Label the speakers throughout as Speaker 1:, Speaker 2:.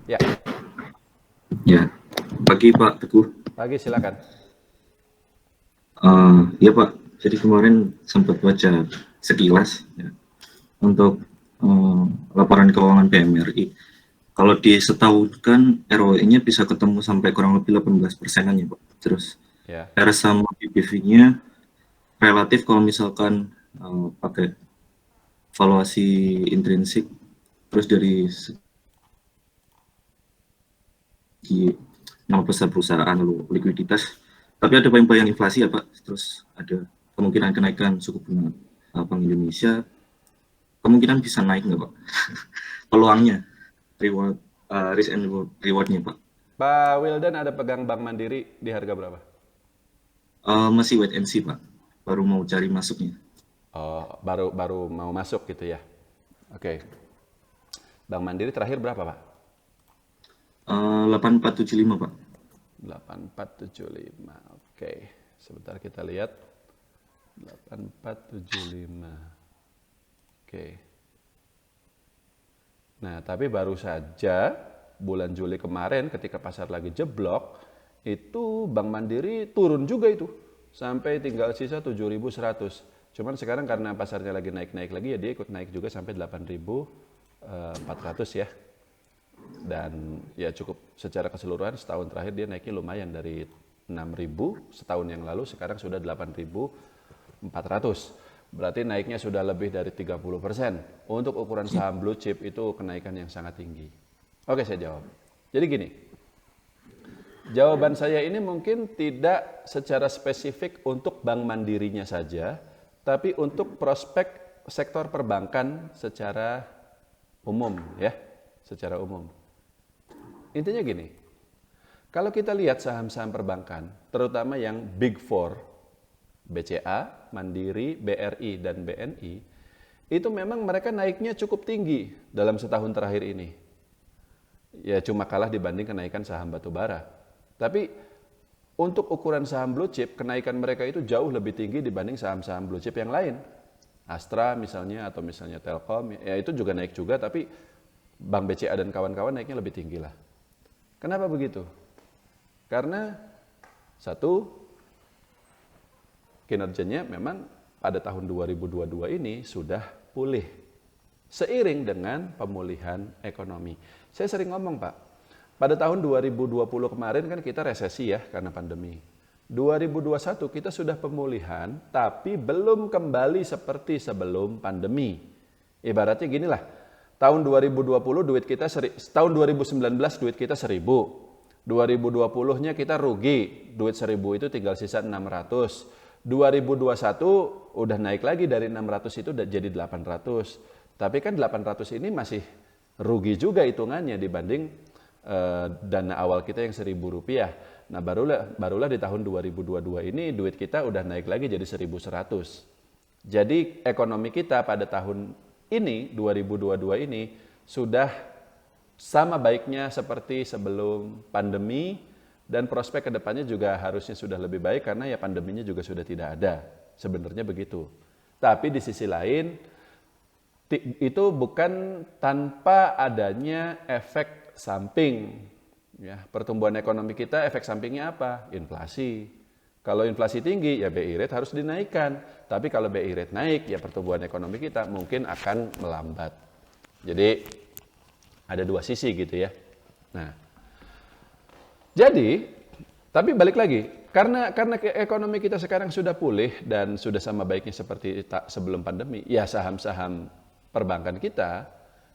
Speaker 1: Ya,
Speaker 2: Ya, pagi Pak Teguh.
Speaker 1: pagi silakan.
Speaker 2: Ya Pak, jadi kemarin sempat baca sekilas ya, untuk eh, laporan keuangan PMRI. Kalau disetahunkan ROE-nya bisa ketemu sampai kurang lebih 18%-an ya Pak. Terus
Speaker 1: Ya,
Speaker 2: R sama PBV-nya relatif kalau misalkan pakai valuasi intrinsik, terus dari segi nama besar perusahaan lalu likuiditas. Tapi ada bayang-bayang inflasi ya Pak. Terus ada kemungkinan kenaikan suku bunga Bank Indonesia. Kemungkinan bisa naik nggak Pak? Peluangnya, reward, risk and rewardnya Pak.
Speaker 1: Pak Wildan ada pegang Bank Mandiri di harga berapa?
Speaker 2: Masih wait and see Pak. Baru mau cari masuknya.
Speaker 1: Oh, baru baru mau masuk gitu ya. Oke. Bank Mandiri terakhir berapa, Pak?
Speaker 2: 8475 Pak.
Speaker 1: 8475. Oke. Sebentar kita lihat. 8475. Oke. Nah, tapi baru saja bulan Juli kemarin ketika pasar lagi jeblok, itu Bank Mandiri turun juga itu. Sampai tinggal sisa 7.100. Cuman sekarang karena pasarnya lagi naik-naik lagi ya dia ikut naik juga sampai 8.400 ya. Dan ya cukup secara keseluruhan setahun terakhir dia naiknya lumayan dari 6.000 setahun yang lalu sekarang sudah 8.400. Berarti naiknya sudah lebih dari 30%. Untuk ukuran saham blue chip itu kenaikan yang sangat tinggi. Oke, saya jawab. Jadi gini, jawaban saya ini mungkin tidak secara spesifik untuk bank mandirinya saja, tapi untuk prospek sektor perbankan secara umum ya, secara umum. Intinya gini, kalau kita lihat saham-saham perbankan, terutama yang Big Four, BCA, Mandiri, BRI, dan BNI, itu memang mereka naiknya cukup tinggi dalam setahun terakhir ini. Ya cuma kalah dibanding kenaikan saham batubara. Tapi untuk ukuran saham blue chip, kenaikan mereka itu jauh lebih tinggi dibanding saham-saham blue chip yang lain. Astra misalnya, atau misalnya Telkom, ya itu juga naik juga, tapi Bank BCA dan kawan-kawan naiknya lebih tinggi lah. Kenapa begitu? Karena satu, kinerjanya memang pada tahun 2022 ini sudah pulih. Seiring dengan pemulihan ekonomi. Saya sering ngomong Pak, pada tahun 2020 kemarin kan kita resesi ya karena pandemi. 2021 kita sudah pemulihan tapi belum kembali seperti sebelum pandemi. Ibaratnya ginilah, tahun 2020 duit kita tahun 2019 duit kita 1.000. 2020-nya kita rugi, duit 1.000 itu tinggal sisa 600. 2021 udah naik lagi dari 600 itu udah jadi 800. Tapi kan 800 ini masih rugi juga hitungannya dibanding dana awal kita yang Rp1.000. Nah barulah di tahun 2022 ini duit kita udah naik lagi jadi 1.100. Jadi ekonomi kita pada tahun ini 2022 ini sudah sama baiknya seperti sebelum pandemi dan prospek kedepannya juga harusnya sudah lebih baik karena ya pandeminya juga sudah tidak ada. Sebenarnya begitu. Tapi di sisi lain itu bukan tanpa adanya efek samping. Ya, pertumbuhan ekonomi kita efek sampingnya apa? Inflasi. Kalau inflasi tinggi ya BI rate harus dinaikkan. Tapi kalau BI rate naik ya pertumbuhan ekonomi kita mungkin akan melambat. Jadi ada dua sisi gitu ya. Nah, jadi tapi balik lagi karena ekonomi kita sekarang sudah pulih dan sudah sama baiknya seperti sebelum pandemi, ya saham-saham perbankan kita,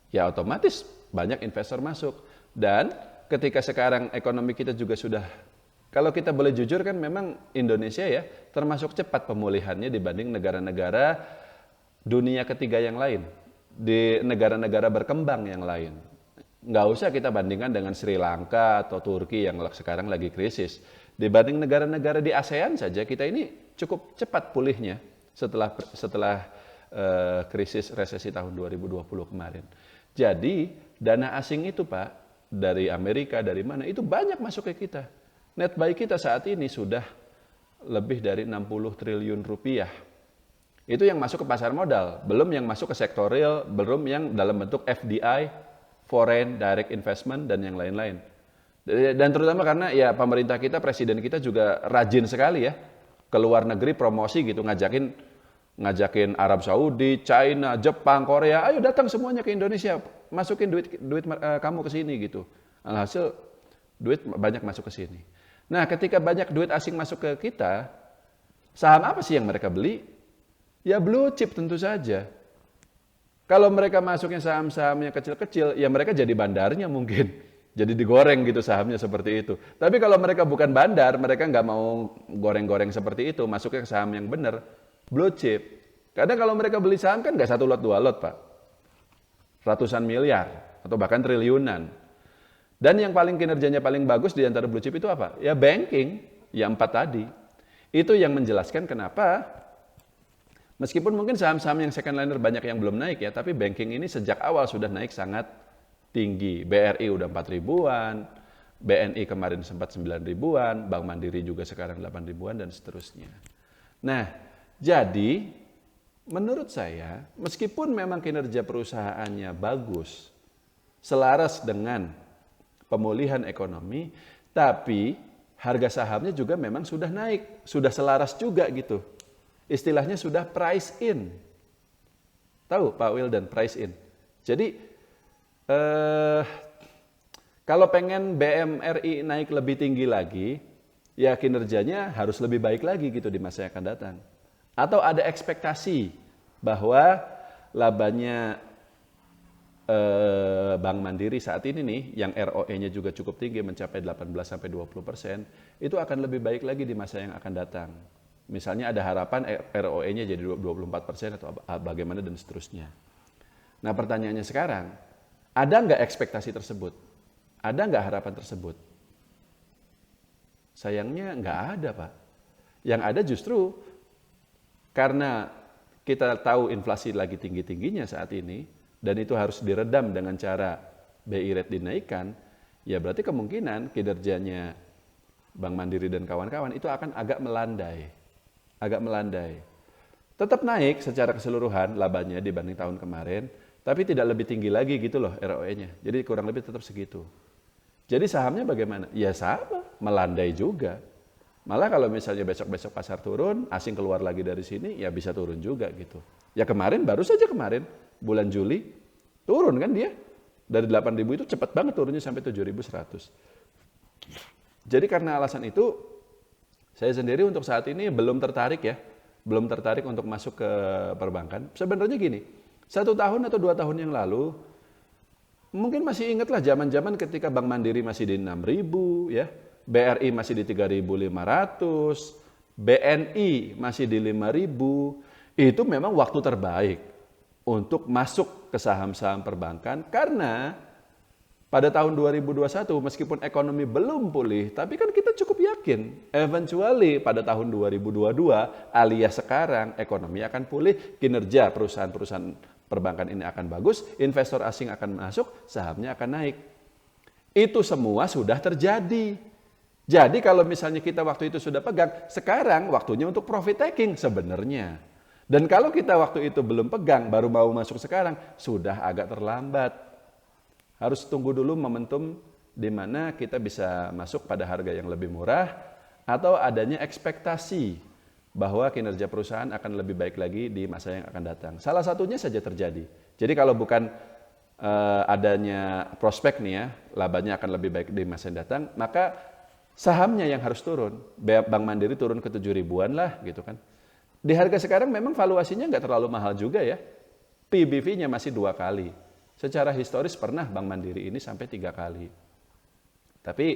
Speaker 1: ya otomatis banyak investor masuk. Dan ketika sekarang ekonomi kita juga sudah, kalau kita boleh jujur kan memang Indonesia ya termasuk cepat pemulihannya dibanding negara-negara dunia ketiga yang lain, di negara-negara berkembang yang lain. Nggak usah kita bandingkan dengan Sri Lanka atau Turki yang sekarang lagi krisis. Dibanding negara-negara di ASEAN saja kita ini cukup cepat pulihnya setelah krisis resesi tahun 2020 kemarin. Jadi dana asing itu Pak, dari Amerika, dari mana, itu banyak masuk ke kita. Net buy kita saat ini sudah lebih dari 60 triliun rupiah. Itu yang masuk ke pasar modal, belum yang masuk ke sektor real, belum yang dalam bentuk FDI, foreign direct investment dan yang lain-lain. Dan terutama karena ya pemerintah kita, presiden kita juga rajin sekali ya ke luar negeri promosi gitu, ngajakin Arab Saudi, China, Jepang, Korea, ayo datang semuanya ke Indonesia, masukin duit kamu ke sini gitu. Alhasil duit banyak masuk ke sini. Nah, ketika banyak duit asing masuk ke kita, saham apa sih yang mereka beli? Ya blue chip tentu saja. Kalau mereka masuknya saham-sahamnya kecil-kecil, ya mereka jadi bandarnya mungkin. Jadi digoreng gitu sahamnya seperti itu. Tapi kalau mereka bukan bandar, mereka nggak mau goreng-goreng seperti itu, masuknya ke saham yang benar, blue chip. Kadang kalau mereka beli saham kan nggak 1 lot 2 lot Pak. Ratusan miliar atau bahkan triliunan. Dan yang paling kinerjanya paling bagus di antara blue chip itu apa? Ya banking, ya 4 tadi. Itu yang menjelaskan kenapa meskipun mungkin saham-saham yang second liner banyak yang belum naik ya, tapi banking ini sejak awal sudah naik sangat tinggi. BRI udah 4 ribuan, BNI kemarin sempat 9 ribuan, Bank Mandiri juga sekarang 8 ribuan dan seterusnya. Nah, jadi menurut saya meskipun memang kinerja perusahaannya bagus, selaras dengan pemulihan ekonomi, tapi harga sahamnya juga memang sudah naik, sudah selaras juga gitu. Istilahnya sudah price in. Tahu Pak Wildan, price in. Jadi kalau pengen BMRI naik lebih tinggi lagi, ya kinerjanya harus lebih baik lagi gitu di masa yang akan datang. Atau ada ekspektasi bahwa labanya Bank Mandiri saat ini nih, yang ROE-nya juga cukup tinggi mencapai 18-20%, itu akan lebih baik lagi di masa yang akan datang. Misalnya ada harapan ROE-nya jadi 24% atau bagaimana dan seterusnya. Nah pertanyaannya sekarang, ada nggak ekspektasi tersebut? Ada nggak harapan tersebut? Sayangnya nggak ada Pak. Yang ada justru karena kita tahu inflasi lagi tinggi-tingginya saat ini, dan itu harus diredam dengan cara BI rate dinaikkan, ya berarti kemungkinan kinerjanya Bank Mandiri dan kawan-kawan itu akan agak melandai. Agak melandai. Tetap naik secara keseluruhan labanya dibanding tahun kemarin, tapi tidak lebih tinggi lagi gitu loh ROE-nya. Jadi kurang lebih tetap segitu. Jadi sahamnya bagaimana? Ya sama, melandai juga. Malah kalau misalnya besok-besok pasar turun, asing keluar lagi dari sini, ya bisa turun juga gitu. Ya kemarin, baru saja kemarin, bulan Juli, turun kan dia. Dari 8.000 itu cepat banget turunnya sampai 7.100. Jadi karena alasan itu, saya sendiri untuk saat ini belum tertarik ya. Belum tertarik untuk masuk ke perbankan. Sebenarnya gini, 1 tahun atau 2 tahun yang lalu, mungkin masih ingatlah zaman-zaman ketika Bank Mandiri masih di 6.000 ya, BRI masih di 3.500, BNI masih di 5.000, itu memang waktu terbaik untuk masuk ke saham-saham perbankan karena pada tahun 2021 meskipun ekonomi belum pulih, tapi kan kita cukup yakin eventually pada tahun 2022 alias sekarang ekonomi akan pulih, kinerja perusahaan-perusahaan perbankan ini akan bagus, investor asing akan masuk, sahamnya akan naik. Itu semua sudah terjadi. Jadi kalau misalnya kita waktu itu sudah pegang, sekarang waktunya untuk profit taking sebenarnya. Dan kalau kita waktu itu belum pegang, baru mau masuk sekarang, sudah agak terlambat. Harus tunggu dulu momentum di mana kita bisa masuk pada harga yang lebih murah atau adanya ekspektasi bahwa kinerja perusahaan akan lebih baik lagi di masa yang akan datang. Salah satunya saja terjadi. Jadi kalau bukan adanya prospek nih ya, labanya akan lebih baik di masa yang datang, maka sahamnya yang harus turun. Bank Mandiri turun ke 7 ribuan lah gitu kan. Di harga sekarang memang valuasinya nggak terlalu mahal juga ya. PBV-nya masih 2 kali. Secara historis pernah Bank Mandiri ini sampai 3 kali. Tapi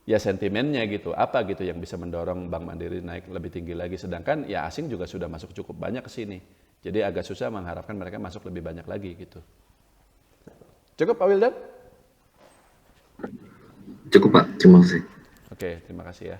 Speaker 1: ya sentimennya gitu, apa gitu yang bisa mendorong Bank Mandiri naik lebih tinggi lagi. Sedangkan ya asing juga sudah masuk cukup banyak ke sini. Jadi agak susah mengharapkan mereka masuk lebih banyak lagi gitu. Cukup Pak Wildan?
Speaker 2: Cukup Pak, terima kasih.
Speaker 1: Oke, terima kasih ya.